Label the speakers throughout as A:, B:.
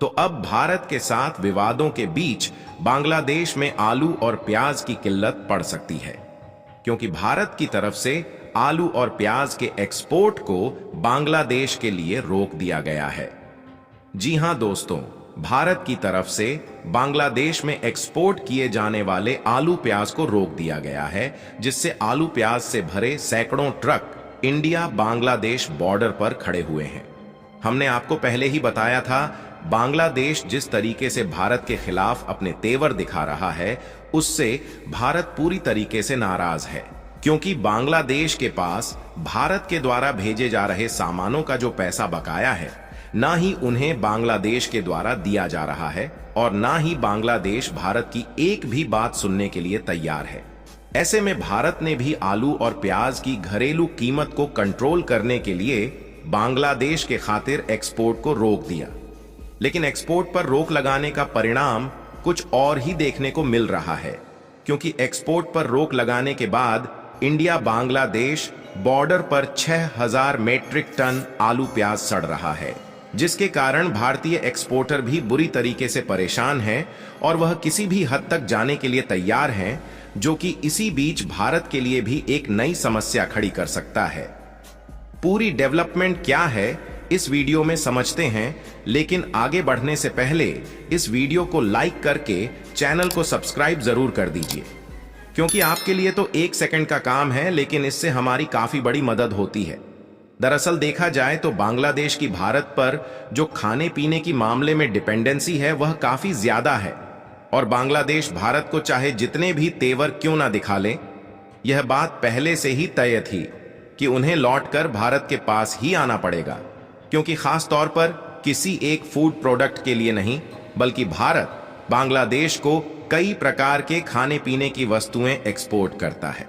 A: तो अब भारत के साथ विवादों के बीच बांग्लादेश में आलू और प्याज की किल्लत पड़ सकती है, क्योंकि भारत की तरफ से आलू और प्याज के एक्सपोर्ट को बांग्लादेश के लिए रोक दिया गया है। जी हां दोस्तों, भारत की तरफ से बांग्लादेश में एक्सपोर्ट किए जाने वाले आलू प्याज को रोक दिया गया है, जिससे आलू प्याज से भरे सैकड़ों ट्रक इंडिया बांग्लादेश बॉर्डर पर खड़े हुए हैं। हमने आपको पहले ही बताया था, बांग्लादेश जिस तरीके से भारत के खिलाफ अपने तेवर दिखा रहा है, उससे भारत पूरी तरीके से नाराज है, क्योंकि बांग्लादेश के पास भारत के द्वारा भेजे जा रहे सामानों का जो पैसा बकाया है, ना ही उन्हें बांग्लादेश के द्वारा दिया जा रहा है और ना ही बांग्लादेश भारत की एक भी बात सुनने के लिए तैयार है। ऐसे में भारत ने भी आलू और प्याज की घरेलू कीमत को कंट्रोल करने के लिए बांग्लादेश के खातिर एक्सपोर्ट को रोक दिया। लेकिन एक्सपोर्ट पर रोक लगाने का परिणाम कुछ और ही देखने को मिल रहा है, क्योंकि एक्सपोर्ट पर रोक लगाने के बाद इंडिया बांग्लादेश बॉर्डर पर 6000 मीट्रिक टन आलू प्याज सड़ रहा है, जिसके कारण भारतीय एक्सपोर्टर भी बुरी तरीके से परेशान हैं और वह किसी भी हद तक जाने के लिए तैयार हैं, जो कि इसी बीच भारत के लिए भी एक नई समस्या खड़ी कर सकता है। पूरी डेवलपमेंट क्या है इस वीडियो में समझते हैं, लेकिन आगे बढ़ने से पहले इस वीडियो को लाइक करके चैनल को सब्सक्राइब जरूर कर दीजिए, क्योंकि आपके लिए तो 1 सेकंड का काम है, लेकिन इससे हमारी काफी बड़ी मदद होती है। दरअसल देखा जाए तो बांग्लादेश की भारत पर जो खाने पीने की मामले में डिपेंडेंसी है, वह काफी ज्यादा है और बांग्लादेश भारत को चाहे जितने भी तेवर क्यों ना दिखा ले, यह बात पहले से ही तय थी कि उन्हें लौटकर भारत के पास ही आना पड़ेगा, क्योंकि खास तौर पर किसी एक फूड प्रोडक्ट के लिए नहीं, बल्कि भारत बांग्लादेश को कई प्रकार के खाने पीने की वस्तुएं एक्सपोर्ट करता है।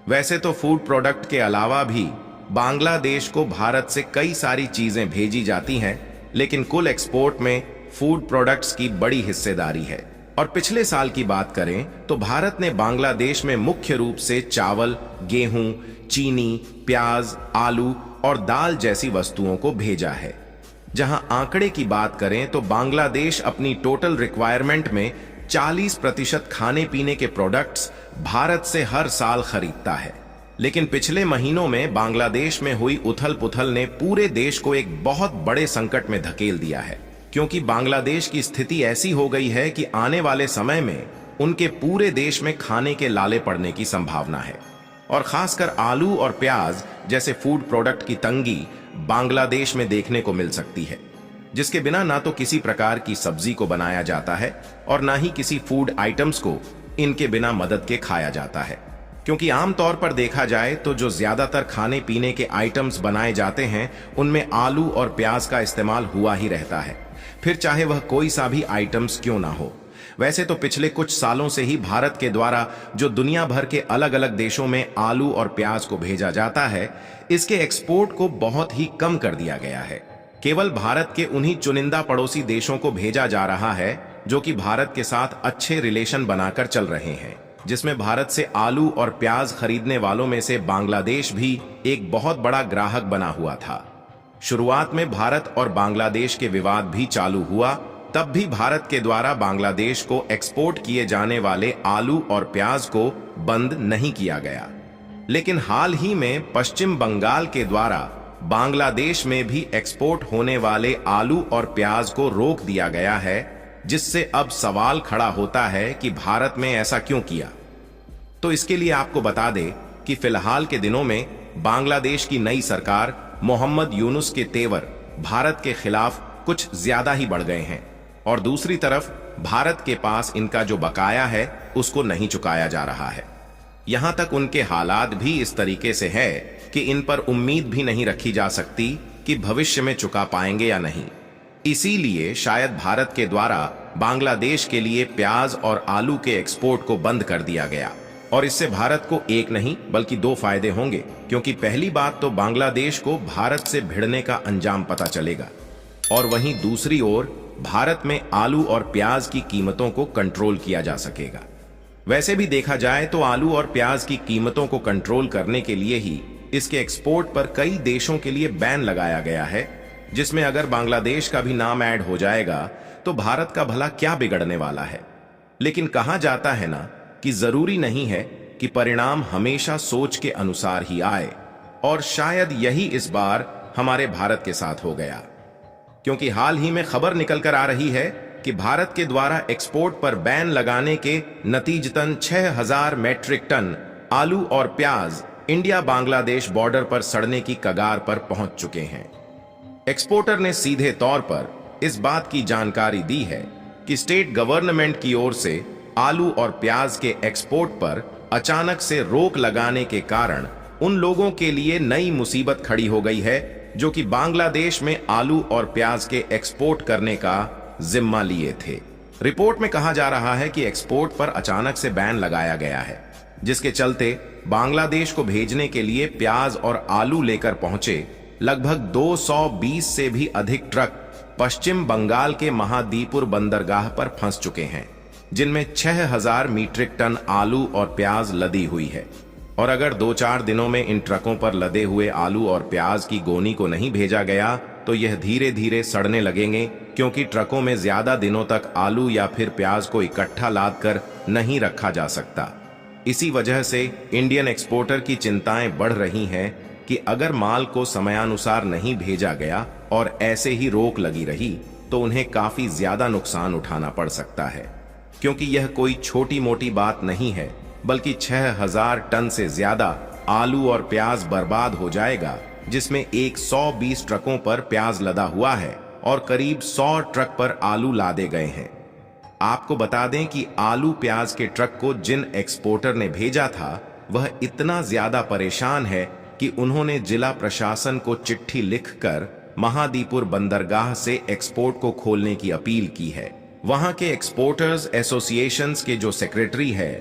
A: वैसे तो फूड प्रोडक्ट के अलावा भी बांग्लादेश को भारत से कई सारी चीजें भेजी जाती हैं, लेकिन कुल एक्सपोर्ट में फूड प्रोडक्ट्स की बड़ी हिस्सेदारी है। और पिछले साल की बात करें तो भारत ने बांग्लादेश में मुख्य रूप से चावल, गेहूं, चीनी, प्याज, आलू और दाल जैसी वस्तुओं को भेजा है। जहां आंकड़े की बात करें तो बांग्लादेश अपनी टोटल रिक्वायरमेंट में 40% खाने पीने के प्रोडक्ट्स भारत से हर साल खरीदता है। लेकिन पिछले महीनों में बांग्लादेश में हुई उथल पुथल ने पूरे देश को एक बहुत बड़े संकट में धकेल दिया है, क्योंकि बांग्लादेश की स्थिति ऐसी हो गई है कि आने वाले समय में उनके पूरे देश में खाने के लाले पड़ने की संभावना है। और खासकर आलू और प्याज जैसे फूड प्रोडक्ट की तंगी बांग्लादेश में देखने को मिल सकती है, जिसके बिना ना तो किसी प्रकार की सब्जी को बनाया जाता है और ना ही किसी फूड आइटम्स को इनके बिना मदद के खाया जाता है। क्योंकि आमतौर पर देखा जाए तो जो ज्यादातर खाने पीने के आइटम्स बनाए जाते हैं, उनमें आलू और प्याज का इस्तेमाल हुआ ही रहता है, फिर चाहे वह कोई सा भी आइटम्स क्यों ना हो। वैसे तो पिछले कुछ सालों से ही भारत के द्वारा जो दुनिया भर के अलग अलग देशों में आलू और प्याज को भेजा जाता है, इसके एक्सपोर्ट को बहुत ही कम कर दिया गया है। केवल भारत के उन्हीं चुनिंदा पड़ोसी देशों को भेजा जा रहा है जो कि भारत के साथ अच्छे रिलेशन बनाकर चल रहे हैं, जिसमें भारत से आलू और प्याज खरीदने वालों में से बांग्लादेश भी एक बहुत बड़ा ग्राहक बना हुआ था। शुरुआत में भारत और बांग्लादेश के विवाद भी चालू हुआ, तब भी भारत के द्वारा बांग्लादेश को एक्सपोर्ट किए जाने वाले आलू और प्याज को बंद नहीं किया गया। लेकिन हाल ही में पश्चिम बंगाल के द्वारा बांग्लादेश में भी एक्सपोर्ट होने वाले आलू और प्याज को रोक दिया गया है, जिससे अब सवाल खड़ा होता है कि भारत में ऐसा क्यों किया। तो इसके लिए आपको बता दें कि फिलहाल के दिनों में बांग्लादेश की नई सरकार मोहम्मद यूनुस के तेवर भारत के खिलाफ कुछ ज्यादा ही बढ़ गए हैं और दूसरी तरफ भारत के पास इनका जो बकाया है उसको नहीं चुकाया जा रहा है। यहां तक उनके हालात भी इस तरीके से है कि इन पर उम्मीद भी नहीं रखी जा सकती कि भविष्य में चुका पाएंगे या नहीं। इसीलिए शायद भारत के द्वारा बांग्लादेश के लिए प्याज और आलू के एक्सपोर्ट को बंद कर दिया गया। और इससे भारत को एक नहीं बल्कि 2 फायदे होंगे, क्योंकि पहली बात तो बांग्लादेश को भारत से भिड़ने का अंजाम पता चलेगा और वहीं दूसरी ओर भारत में आलू और प्याज की कीमतों को कंट्रोल किया जा सकेगा। वैसे भी देखा जाए तो आलू और प्याज की कीमतों को कंट्रोल करने के लिए ही इसके एक्सपोर्ट पर कई देशों के लिए बैन लगाया गया है, जिसमें अगर बांग्लादेश का भी नाम ऐड हो जाएगा तो भारत का भला क्या बिगड़ने वाला है। लेकिन कहा जाता है ना कि जरूरी नहीं है कि परिणाम हमेशा सोच के अनुसार ही आए, और शायद यही इस बार हमारे भारत के साथ हो गया। क्योंकि हाल ही में खबर निकल कर आ रही है कि भारत के द्वारा एक्सपोर्ट पर बैन लगाने के नतीजतन 6000 मैट्रिक टन आलू और प्याज इंडिया बांग्लादेश बॉर्डर पर सड़ने की कगार पर पहुंच चुके हैं। एक्सपोर्टर ने सीधे तौर पर इस बात की जानकारी दी है कि स्टेट गवर्नमेंट की ओर से आलू और प्याज के एक्सपोर्ट पर अचानक से रोक लगाने के कारण उन लोगों के लिए नई मुसीबत खड़ी हो गई है जो कि बांग्लादेश में आलू और प्याज के एक्सपोर्ट करने का जिम्मा लिए थे। रिपोर्ट में कहा जा रहा है कि एक्सपोर्ट पर अचानक से बैन लगाया गया है, जिसके चलते बांग्लादेश को भेजने के लिए प्याज और आलू लेकर पहुंचे लगभग 220 से भी अधिक ट्रक पश्चिम बंगाल के महादीपुर बंदरगाह पर फंस चुके हैं, जिनमें 6000 मीट्रिक टन आलू और प्याज लदी हुई है। और अगर 2-4 दिनों में इन ट्रकों पर लदे हुए आलू और प्याज की गोनी को नहीं भेजा गया तो यह धीरे धीरे सड़ने लगेंगे, क्योंकि ट्रकों में ज्यादा दिनों तक आलू या फिर प्याज को इकट्ठा लाद कर नहीं रखा जा सकता। इसी वजह से इंडियन एक्सपोर्टर की चिंताएं बढ़ रही हैं कि अगर माल को समयानुसार नहीं भेजा गया और ऐसे ही रोक लगी रही तो उन्हें काफी ज्यादा नुकसान उठाना पड़ सकता है। क्योंकि यह कोई छोटी मोटी बात नहीं है, बल्कि 6000 टन से ज्यादा आलू और प्याज बर्बाद हो जाएगा, जिसमें 120 ट्रकों पर प्याज लदा हुआ है और करीब 100 ट्रक पर आलू लादे गए हैं। आपको बता दें कि आलू प्याज के ट्रक को जिन एक्सपोर्टर ने भेजा था वह इतना ज्यादा परेशान है कि उन्होंने जिला प्रशासन को चिट्ठी लिखकर महादीपुर बंदरगाह से एक्सपोर्ट को खोलने की अपील की है। वहां के एक्सपोर्टर्स एसोसिएशंस के जो सेक्रेटरी है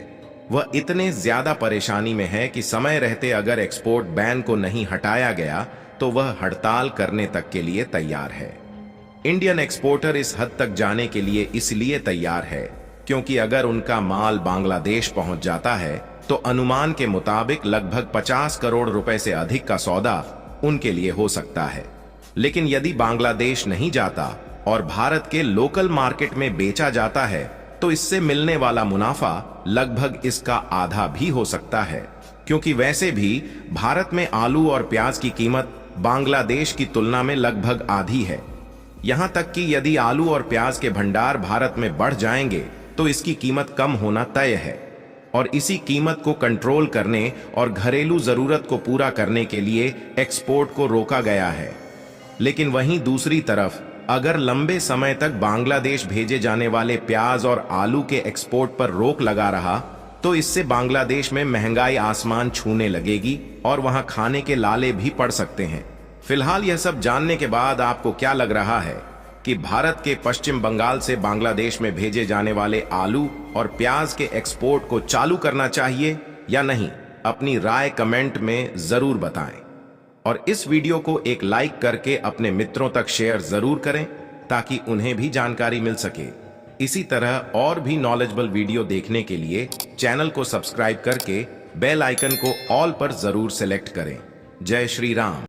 A: वह इतने ज्यादा परेशानी में है कि समय रहते अगर एक्सपोर्ट बैन को नहीं हटाया गया तो वह हड़ताल करने तक के लिए तैयार है। इंडियन एक्सपोर्टर इस हद तक जाने के लिए इसलिए तैयार है क्योंकि अगर उनका माल बांग्लादेश पहुंच जाता है तो अनुमान के मुताबिक लगभग 50 करोड़ रुपए से अधिक का सौदा उनके लिए हो सकता है। लेकिन यदि बांग्लादेश नहीं जाता और भारत के लोकल मार्केट में बेचा जाता है तो इससे मिलने वाला मुनाफा लगभग इसका आधा भी हो सकता है, क्योंकि वैसे भी भारत में आलू और प्याज की कीमत बांग्लादेश की तुलना में लगभग आधी है। यहां तक कि यदि आलू और प्याज के भंडार भारत में बढ़ जाएंगे तो इसकी कीमत कम होना तय है, और इसी कीमत को कंट्रोल करने और घरेलू जरूरत को पूरा करने के लिए एक्सपोर्ट को रोका गया है। लेकिन वहीं दूसरी तरफ अगर लंबे समय तक बांग्लादेश भेजे जाने वाले प्याज और आलू के एक्सपोर्ट पर रोक लगा रहा तो इससे बांग्लादेश में महंगाई आसमान छूने लगेगी और वहां खाने के लाले भी पड़ सकते हैं। फिलहाल यह सब जानने के बाद आपको क्या लग रहा है कि भारत के पश्चिम बंगाल से बांग्लादेश में भेजे जाने वाले आलू और प्याज के एक्सपोर्ट को चालू करना चाहिए या नहीं? अपनी राय कमेंट में जरूर बताएं और इस वीडियो को एक लाइक करके अपने मित्रों तक शेयर जरूर करें ताकि उन्हें भी जानकारी मिल सके। इसी तरह और भी नॉलेजेबल वीडियो देखने के लिए चैनल को सब्सक्राइब करके बेल आइकन को ऑल पर जरूर सेलेक्ट करें। जय श्री राम।